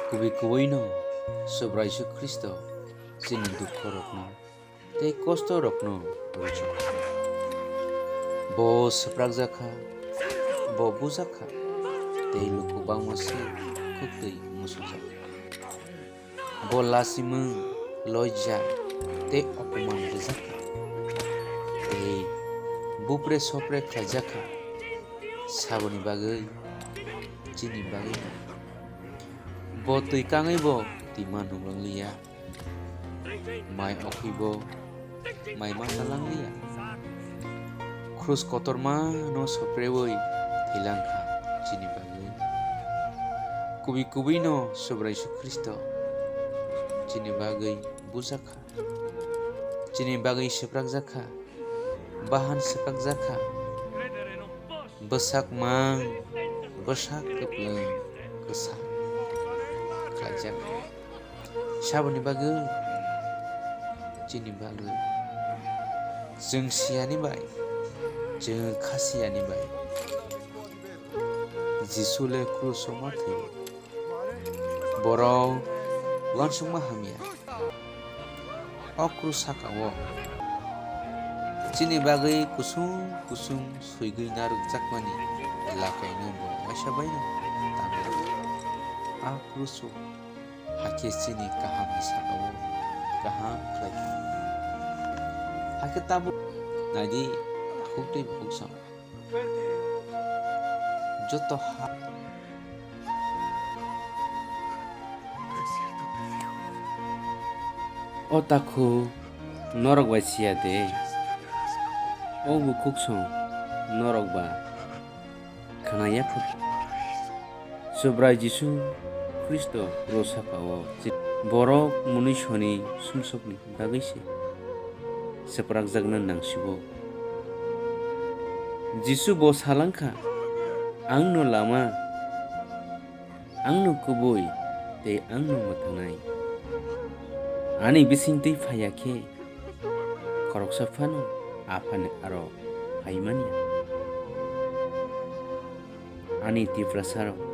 Kuwi-kuwino sobra Yesu Kristo sini dukkha rokno tei kosto rokno rujuk. Bo seprak jaka, bo bujaka tei lukubang mase kuktui musujak. Bo lasimung loija tei opoman rijaka tei bupre sopre khlaijaka saboni bagui chini bagui no. Bo tui kangai bo tima nunglanglia mai okhi bo mai ma talanglia krus kotorma no soprewoi thilangkha chini bagui kubi no sobra Yesu Kristo chini bagui bujaka chini bagui seprak jaka bahan seprak jaka besak mang besak kepleng kesak khlaijak saboni bagui chini bagui जों सियानि बाय जों खासियानि बाय जिसुले क्रुसमा थैयो बराव लानसुमा हामिया अ क्रुस साकाओ चिनि बागै कुसुं कुसुं सुइगैना रुगजाकमानि लाखायनो बो माइसाबायनो तांगो आ Crusoe हाके चिनि काहामनि साकाओ काहाम खालायखा हाके ताबो नायदि खुक्तै बुकसां जत हा ओताखु नरक बासिया दे ओ बुकुक्सं नरक बा खानाया foot sobra Yesu Kristo rosakao borok munisoni sumsokni bagैसे seprak jagna nangsibo Yesu bo salangkha angno lama angno kubui tei angno mathanai ani bisingtui phayakhe koroksaphano aphane aro phaimania ani tiprasaro